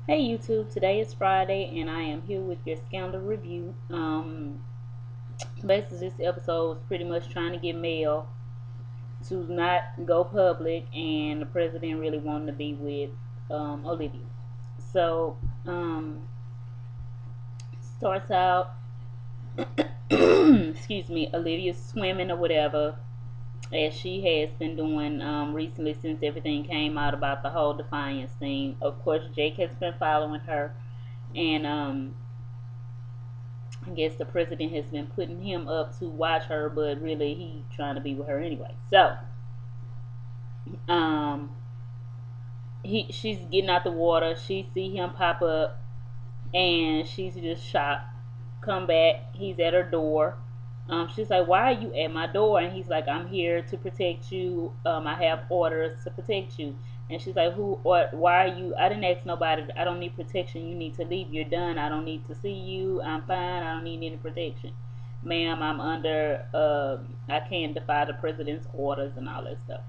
Hey YouTube, today is Friday and I am here with your scandal review. Basically this episode was pretty much trying to get Mel to not go public and the president really wanted to be with Olivia. So, starts out, excuse me, Olivia swimming or whatever, as she has been doing recently since everything came out about the whole Defiance thing. Of course, Jake has been following her and I guess the president has been putting him up to watch her, but really he trying to be with her anyway. So, um, she's getting out the water. She see him pop up, and she's just shocked. Come back. He's at her door. She's like, "Why are you at my door?" And he's like, "I'm here to protect you. I have orders to protect you." And she's like, "Who? Or why are you? I didn't ask nobody. I don't need protection. You need to leave. You're done. I don't need to see you. I'm fine. I don't need any protection, ma'am. I'm under. I can't defy the president's orders and all that stuff."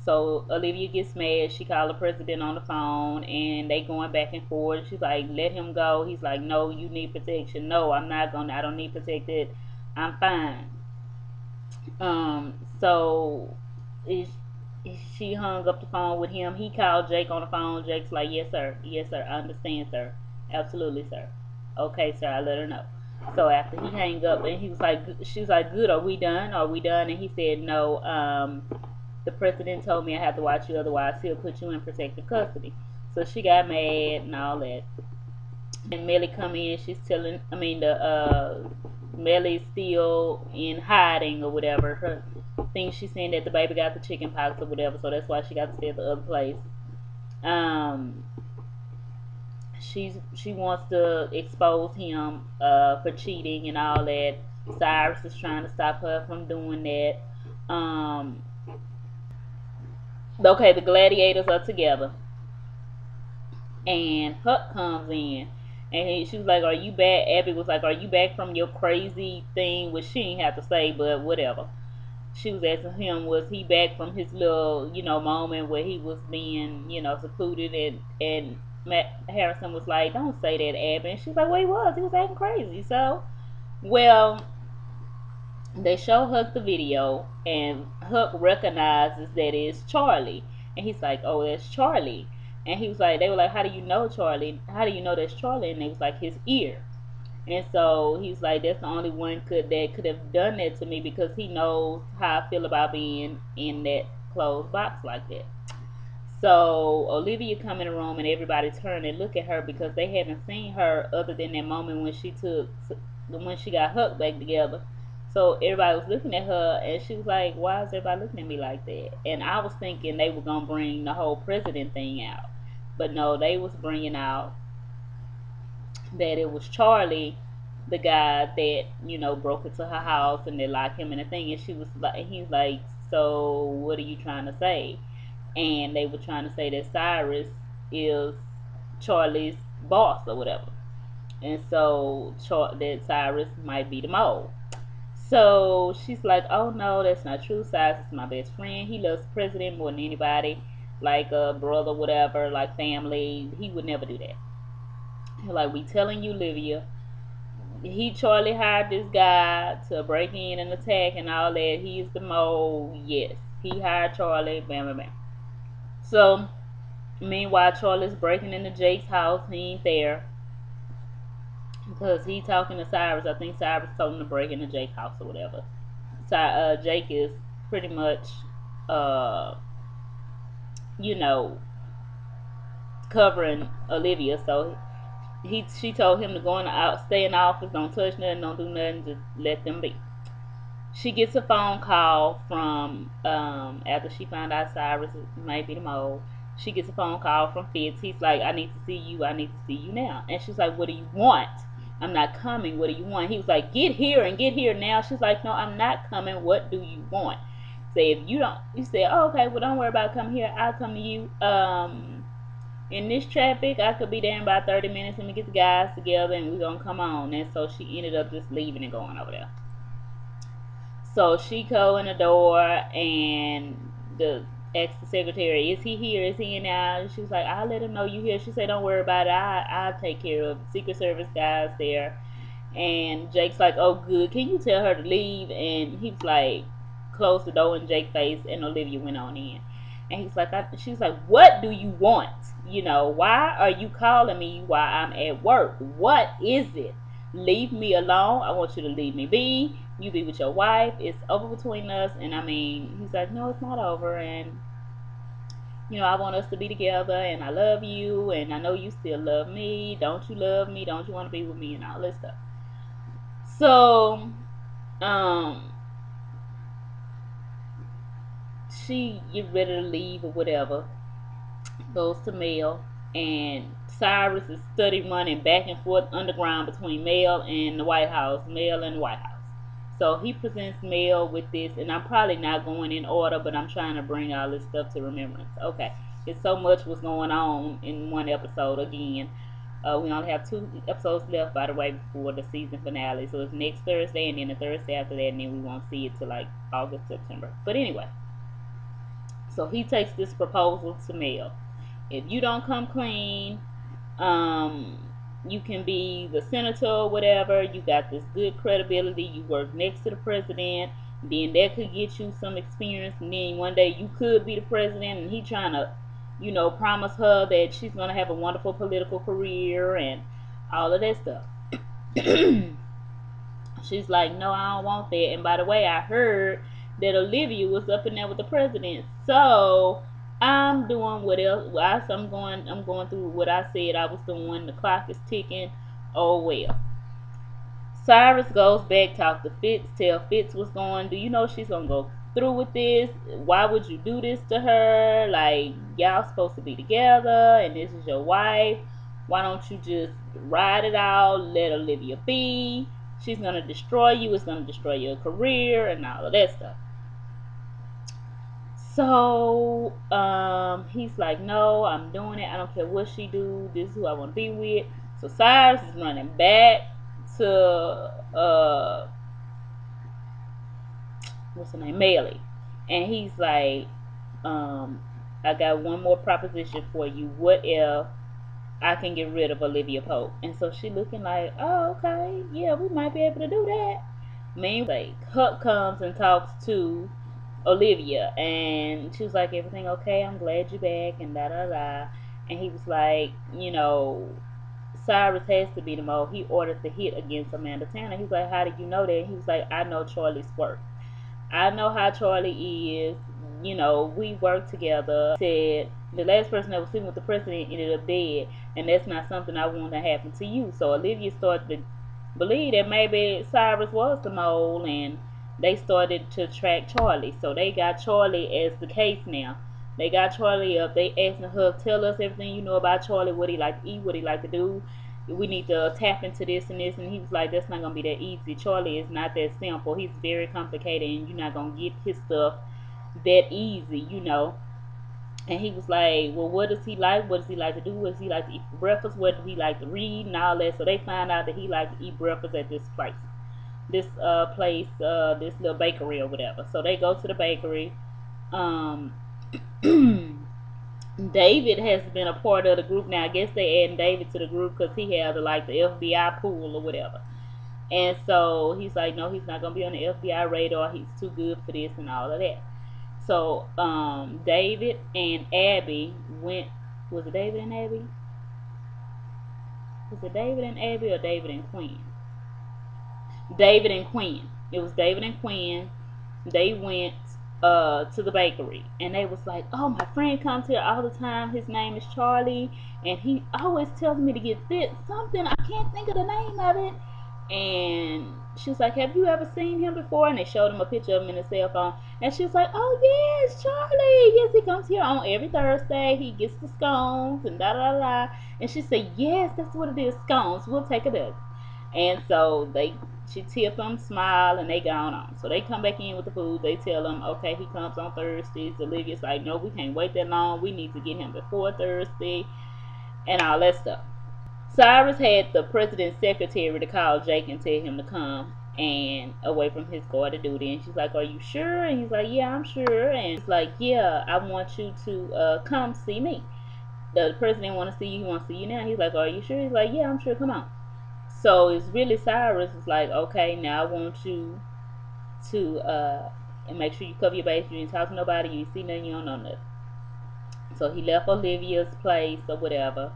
So Olivia gets mad. She called the president on the phone, and they going back and forth. She's like, "Let him go." He's like, "No, you need protection." "No, I'm not gonna. I don't need protected. I'm fine." So is she hung up the phone with him. He called Jake on the phone. Jake's like, "Yes, sir. Yes, sir. I understand, sir. Absolutely, sir. Okay, sir. I let her know." So after he hang up, and he was like, she was like, "Good. Are we done? Are we done?" And he said, "No. The president told me I have to watch you, otherwise he'll put you in protective custody." So she got mad and all that. And Melly come in. She's telling, I mean, the Melly's still in hiding or whatever. Her thing, she's saying that the baby got the chicken pox or whatever, so that's why she got to stay at the other place. Um, she wants to expose him for cheating and all that. Cyrus is trying to stop her from doing that. Okay, the gladiators are together, and Huck comes in, and she was like, "Are you back?" Abby was like, "Are you back from your crazy thing?" Which she ain't have to say, but whatever. She was asking him, was he back from his little, moment where he was being, secluded, and Matt Harrison was like, "Don't say that, Abby." And she's like, "Well, he was. He was acting crazy." So, well, they show Huck the video, and Huck recognizes that it's Charlie, and he's like, "Oh, that's Charlie." And he was like, they were like, "How do you know Charlie? How do you know that's Charlie?" And it was like his ear. And so he's like, "That's the only one that could have done that to me, because he knows how I feel about being in that closed box like that." So Olivia come in the room, and everybody turn and look at her because they haven't seen her other than that moment when she got Huck back together. So everybody was looking at her, and she was like, "Why is everybody looking at me like that?" And I was thinking they were gonna bring the whole president thing out, but no, they was bringing out that it was Charlie, the guy that broke into her house and they locked him in a thing. And she was like, he's like, "So what are you trying to say?" And they were trying to say that Cyrus is Charlie's boss or whatever, and so that Cyrus might be the mole. So she's like, "Oh no, that's not true. Cyrus is my best friend. He loves the president more than anybody, like a brother, whatever, like family. He would never do that." Like, we telling you, Olivia, Charlie hired this guy to break in and attack and all that. He's the mole. Yes, he hired Charlie. Bam, bam, bam. So meanwhile, Charlie's breaking into Jake's house. He ain't there because he talking to Cyrus. I think Cyrus told him to break into Jake's house or whatever. So Jake is pretty much, uh, you know, covering Olivia. So she told him to go in the out, stay in the office, don't touch nothing, don't do nothing, just let them be. She gets a phone call from after she found out Cyrus might be the mole. She gets a phone call from Fitz. He's like, "I need to see you. I need to see you now." And she's like, "What do you want?" "I'm not coming. What do you want?" He was like, "Get here and get here now." She's like, "No, I'm not coming. What do you want?" Say, if you don't, you say, "Oh, okay, well, don't worry about coming here. I'll come to you." In this traffic, I could be there in about 30 minutes. Let me get the guys together and we're gonna come on. And so she ended up just leaving and going over there. So she go in the door, and the asked the secretary, is he here? Is he in now? She was like, I'll let him know you here. She said, don't worry about it. I'll take care of it. Secret Service guys there. And Jake's like, oh, good. Can you tell her to leave? And he was like, close the door in Jake's face. And Olivia went on in. And he's like, she's like, what do you want? You know, why are you calling me while I'm at work? What is it? Leave me alone. I want you to leave me be. You be with your wife. It's over between us. And I mean, he's like, no, it's not over. And, you know, I want us to be together. And I love you. And I know you still love me. Don't you love me? Don't you want to be with me? And all this stuff. So, she get ready to leave or whatever. Goes to Mel, and Cyrus is study running back and forth underground between Mel and the White House. Mel and the White House. So he presents Mel with this, and I'm probably not going in order, but I'm trying to bring all this stuff to remembrance. Okay, it's so much was going on in one episode again. We only have 2 episodes left, by the way, before the season finale. So it's next Thursday, and then the Thursday after that, and then we won't see it till like August, September. But anyway, so he takes this proposal to Mel. If you don't come clean, you can be the senator or whatever. You got this good credibility. You work next to the president. Then that could get you some experience. And then one day you could be the president. And he trying to, you know, promise her that she's going to have a wonderful political career and all of that stuff. She's like, no, I don't want that. And by the way, I heard that Olivia was up in there with the president. So I'm doing what else. I'm going through what I said I was doing. The clock is ticking. Oh well. Cyrus goes back, talk to Fitz, tell Fitz what's going. Do you know she's gonna go through with this? Why would you do this to her? Like, y'all supposed to be together, and this is your wife. Why don't you just ride it out? Let Olivia be. She's gonna destroy you. It's gonna destroy your career and all of that stuff. So he's like, no, I'm doing it. I don't care what she do. This is who I want to be with. So Cyrus is running back to what's her name, Melly, and he's like, I got one more proposition for you. What if I can get rid of Olivia Pope? And so she looking like, oh, okay, yeah, we might be able to do that. Meanwhile, Huck comes and talks to Olivia, and she was like, everything okay? I'm glad you're back, and da da da. And he was like, you know, Cyrus has to be the mole. He ordered the hit against Amanda Tanner. He was like, how did you know that? He was like, I know Charlie's work. I know how Charlie is. You know, we work together. Said the last person that was sitting with the president ended up dead, and that's not something I want to happen to you. So Olivia started to believe that maybe Cyrus was the mole, and they started to track Charlie. So they got Charlie as the case now. They got Charlie up. They asking her, tell us everything you know about Charlie, what he like to eat, what he like to do. We need to tap into this and this. And he was like, that's not going to be that easy. Charlie is not that simple. He's very complicated, and you're not going to get his stuff that easy, you know. And he was like, well, what does he like? What does he like to do? What does he like to eat for breakfast? What does he like to read and all that? So they find out that he likes to eat breakfast at this place. This little bakery or whatever. So they go to the bakery. David has been a part of the group now. I guess they adding David to the group because he has like the FBI pool or whatever. And so he's like, no, he's not gonna be on the FBI radar. He's too good for this and all of that. So David and Abby went. Was it David and Abby? Was it David and Abby or David and Quinn? David and Quinn. It was David and Quinn. They went to the bakery, and they was like, oh, my friend comes here all the time. His name is Charlie, and he always tells me to get fit something. I can't think of the name of it. And she was like, have you ever seen him before? And they showed him a picture of him in his cell phone. And she was like, oh yes, Charlie. Yes, he comes here on every Thursday. He gets the scones and da da da. And she said, yes, that's what it is, scones. We'll take a dozen. And so she tip them, smile, and they gone on. So they come back in with the food. They tell them, okay, he comes on Thursdays. Olivia's like, no, we can't wait that long. We need to get him before Thursday and all that stuff. Cyrus had the president's secretary to call Jake and tell him to come. and away from his guard to duty. And she's like, "Are you sure?" And he's like, "Yeah, I'm sure." And he's like, "Yeah, I want you to come see me. The president want to see you. He wants to see you now." He's like, "Are you sure?" He's like, "Yeah, I'm sure. Come on." So it's really Cyrus is like, "Okay, now I want you to and make sure you cover your base. You didn't talk to nobody. You didn't see nothing. You don't know nothing." So he left Olivia's place or whatever.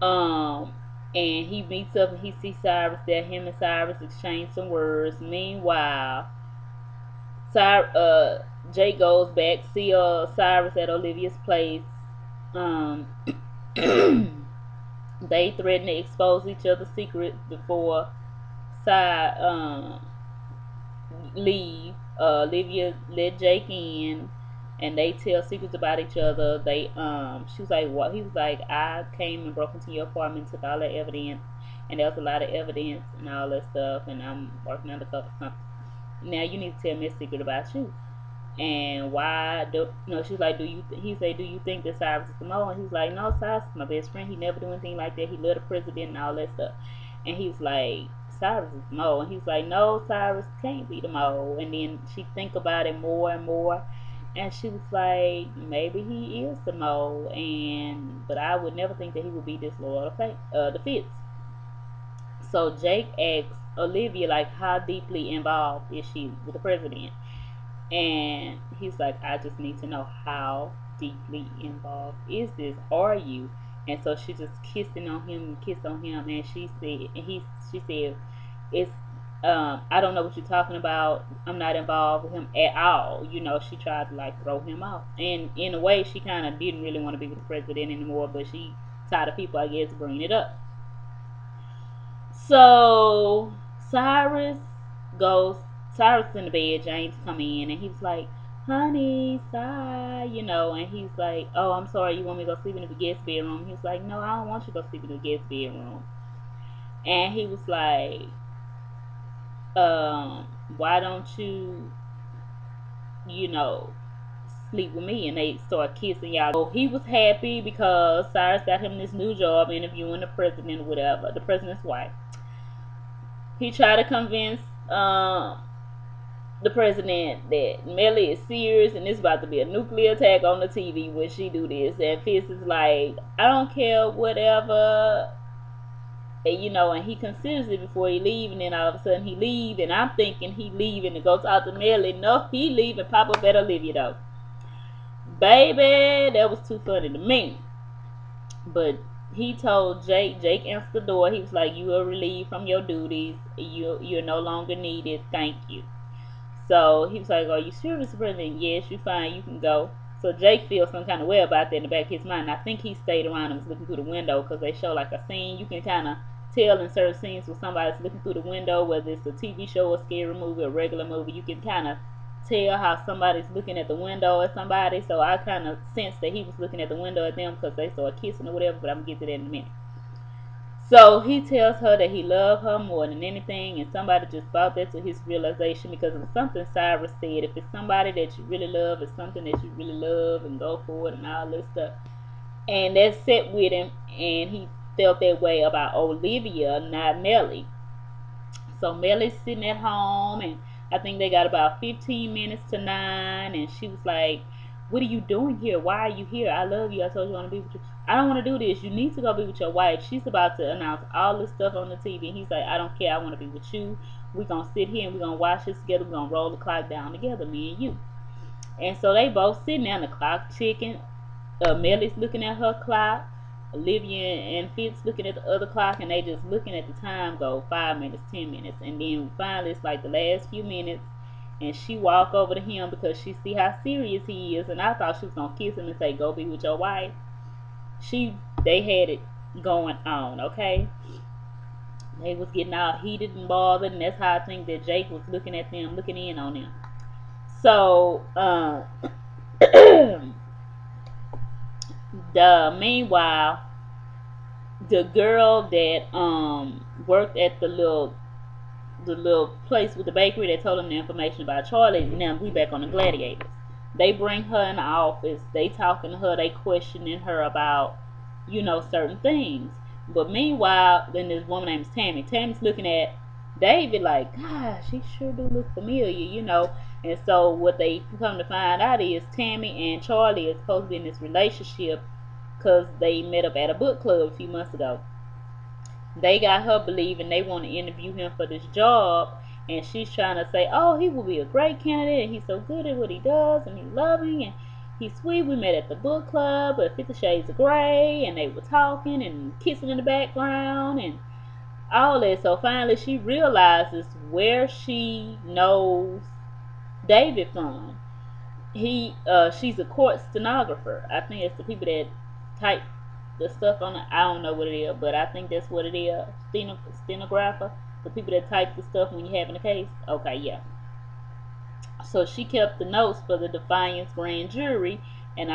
Um, and he meets up and he sees Cyrus there. Him and Cyrus exchange some words. Meanwhile, Jay goes back, see Cyrus at Olivia's place. Um, they threaten to expose each other's secret before Cy leave. Olivia let Jake in, and they tell secrets about each other. She was like, "What?" He was like, "I came and broke into your apartment, took all the evidence, and there was a lot of evidence and all that stuff, and I'm working undercover for something. Now you need to tell me a secret about you." And why do she's like, he say, "Do you think that Cyrus is the mole?" And he's like, "No, Cyrus is my best friend. He never do anything like that. He loved the president and all that stuff." And he's like, "Cyrus is the mole." And he's like, "No, Cyrus can't be the mole." And then she think about it more and more, and she was like, "Maybe he is the mole, but I would never think that he would be disloyal to Fitz." So Jake asks Olivia, like, how deeply involved is she with the president? And he's like, "I just need to know, how deeply involved is this? Are you?" And so she just kissed on him and kissed on him, and she said, "It's I don't know what you're talking about. I'm not involved with him at all." She tried to like throw him off, and in a way, she kind of didn't really want to be with the president anymore, but she tired of people, I guess, bringing it up. So goes Cyrus in the bed. James come in and he was like, "Honey, and he's like, "Oh, I'm sorry, you want me to go sleep in the guest bedroom?" He was like, "No, I don't want you to go sleep in the guest bedroom." And he was like, "Why don't you know, sleep with me?" And they start kissing, y'all. So he was happy because Cyrus got him this new job interviewing the president or whatever, the president's wife. He tried to convince the president that Melly is serious and it's about to be a nuclear attack on the TV when she do this. And Fitz is like, "I don't care, whatever." And he considers it before he leave, and then all of a sudden he leave, and I'm thinking he leaving to go talk to Melly. No, he leaving pop up at Olivia though. Baby, that was too funny to me. But he told Jake answered the door. He was like, "You are relieved from your duties. You're no longer needed. Thank you." So he was like, "Are you serious, Mr. President?" "Yes, you're fine. You can go." So Jake feels some kind of way about that in the back of his mind. I think he stayed around and was looking through the window because they show like a scene. You can kind of tell in certain scenes when somebody's looking through the window, whether it's a TV show, a scary movie, a regular movie. You can kind of tell how somebody's looking at the window at somebody. So I kind of sensed that he was looking at the window at them because they started kissing or whatever. But I'm gonna get to that in a minute. So he tells her that he loved her more than anything, and somebody just brought that to his realization because of something Cyrus said. If it's somebody that you really love, it's something that you really love, and go for it and all this stuff. And that set with him, and he felt that way about Olivia, not Melly. So Melly's sitting at home, and I think they got about 15 minutes to 9, and she was like, "What are you doing here? Why are you here? I love you. I told you I want to be with you." "I don't want to do this. You need to go be with your wife. She's about to announce all this stuff on the TV." And he's like, "I don't care. I want to be with you. We're going to sit here and we're going to watch this together. We're going to roll the clock down together, me and you." And so they both sitting there, and the clock ticking. Melly's looking at her clock. Olivia and Fitz looking at the other clock, and they just looking at the time go 5 minutes, 10 minutes. And then finally it's like the last few minutes, and she walk over to him because she see how serious he is. And I thought she was going to kiss him and say, "Go be with your wife." They had it going on, okay? They was getting all heated and bothered, and that's how I think that Jake was looking at them, looking in on them. So, meanwhile, the girl that worked at the little place with the bakery that told them the information about Charlie. Now we back on the Gladiators. They bring her in the office. They talking to her. They questioning her about certain things. But meanwhile, then this woman named Tammy. Tammy's looking at David like, gosh, she sure do look familiar, you know. And so what they come to find out is Tammy and Charlie is supposed to be in this relationship because they met up at a book club a few months ago. They got her believing they want to interview him for this job, and she's trying to say, oh, he will be a great candidate, and he's so good at what he does, and he's loving, and he's sweet. We met at the book club at 50 Shades of Grey, and they were talking and kissing in the background and all that. So finally she realizes where she knows David from. She's a court stenographer. I think it's the people that type the stuff on it. I don't know what it is, but I think that's what it is. Stenographer. The people that type the stuff when you're having a case. Okay, yeah. So she kept the notes for the Defiance grand jury, and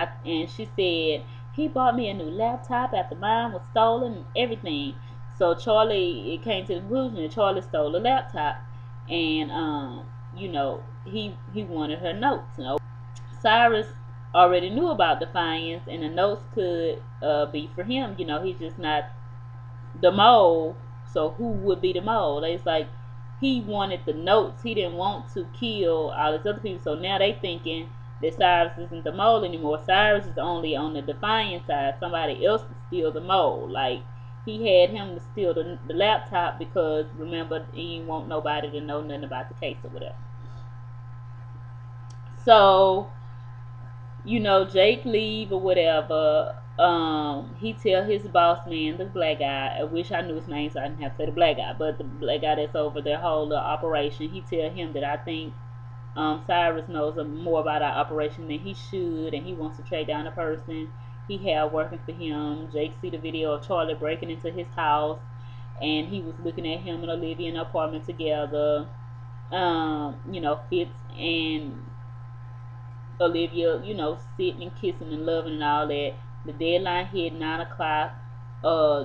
she said he bought me a new laptop after mine was stolen and everything. So Charlie, it came to the conclusion that Charlie stole the laptop, and you know, he wanted her notes. You know, Cyrus already knew about Defiance, and the notes could be for him. You know, he's just not the mole. So who would be the mole? It's like he wanted the notes. He didn't want to kill all these other people. So now they thinking that Cyrus isn't the mole anymore. Cyrus is only on the Defiance side. Somebody else is still the mole. Like he had him to steal the laptop because remember he didn't want nobody to know nothing about the case or whatever. So you know, Jake leave or whatever. He tell his boss man, the black guy. I wish I knew his name so I didn't have to say the black guy, but the black guy that's over their whole operation. He tell him that I think Cyrus knows more about our operation than he should, and he wants to track down the person he had working for him. Jake see the video of Charlie breaking into his house, and he was looking at him and Olivia in an apartment together. You know, Fitz and Olivia, you know, sitting and kissing and loving and all that. The deadline hit 9 o'clock.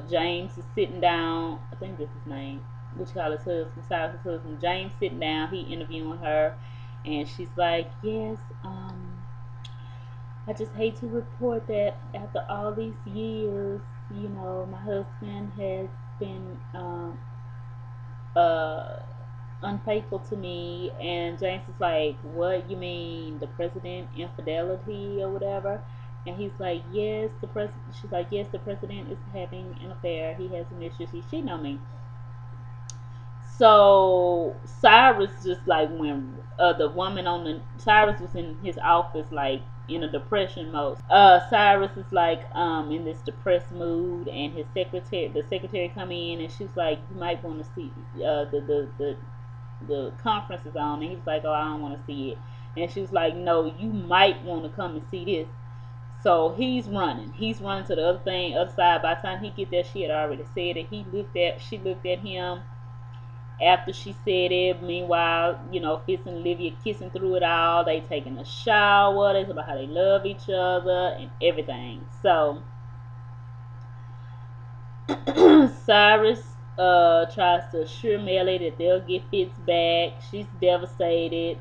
James is sitting down. I think that's his name. Which call his husband, Cyrus' husband. James sitting down. He interviewing her, and she's like, "Yes, I just hate to report that after all these years, you know, my husband has been unfaithful to me." And James is like, "What, you mean the president infidelity or whatever?" And he's like, "Yes, the president." She's like, "Yes, the president is having an affair. He has some issues. He's cheating on me." So Cyrus just like when the woman on the Cyrus was in his office like in a depression mode. Cyrus is like in this depressed mood, and the secretary come in, and she's like, "You might want to see the conference is on," and he was like, "Oh, I don't want to see it." And she was like, "No, you might want to come and see this." So he's running to the other side. By the time he get there, she had already said it. She looked at him after she said it. Meanwhile, you know, Fitz and Olivia kissing through it all. They taking a shower. They talk about how they love each other and everything. So Cyrus tries to assure Melly that they'll get Fitz back. She's devastated.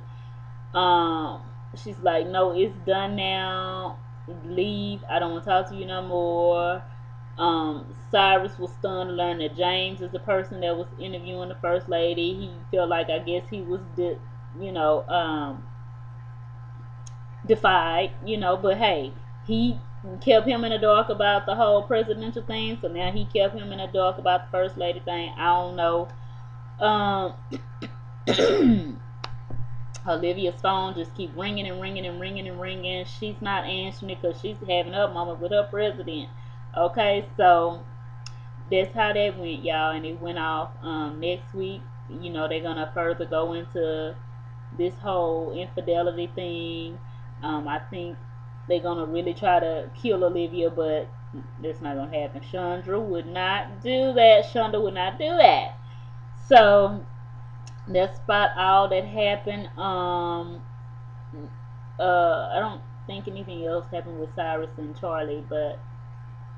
She's like, "No, it's done now. Leave. I don't want to talk to you no more." Cyrus was stunned to learn that James is the person that was interviewing the first lady. He felt like, I guess he was defied, you know, but hey, he kept him in the dark about the whole presidential thing, so now he kept him in the dark about the first lady thing. I don't know. Olivia's phone just keep ringing and ringing and ringing and ringing. She's not answering it because she's having her moment with her president. Okay, so that's how that went, y'all, and it went off. Next week, you know, they're gonna further go into this whole infidelity thing. I think they're gonna really try to kill Olivia, but that's not gonna happen. Shonda would not do that. So that's about all that happened. I don't think anything else happened with Cyrus and Charlie, but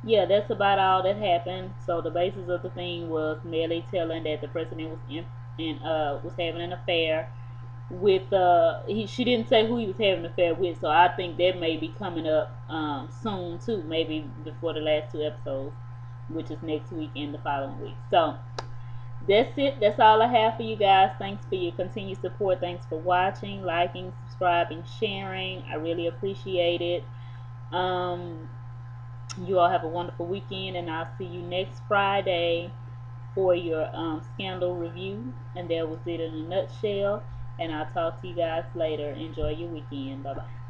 yeah, that's about all that happened. So the basis of the thing was Melly telling that the president was having an affair with she didn't say who he was having an affair with, so I think that may be coming up soon too, maybe before the last 2 episodes, which is next week and the following week. So That's it. That's all I have for you guys. Thanks for your continued support. Thanks for watching, liking, subscribing, sharing. I really appreciate it. Um, you all have a wonderful weekend, and I'll see you next Friday for your scandal review. And that was it in a nutshell. And I'll talk to you guys later. Enjoy your weekend. Bye bye.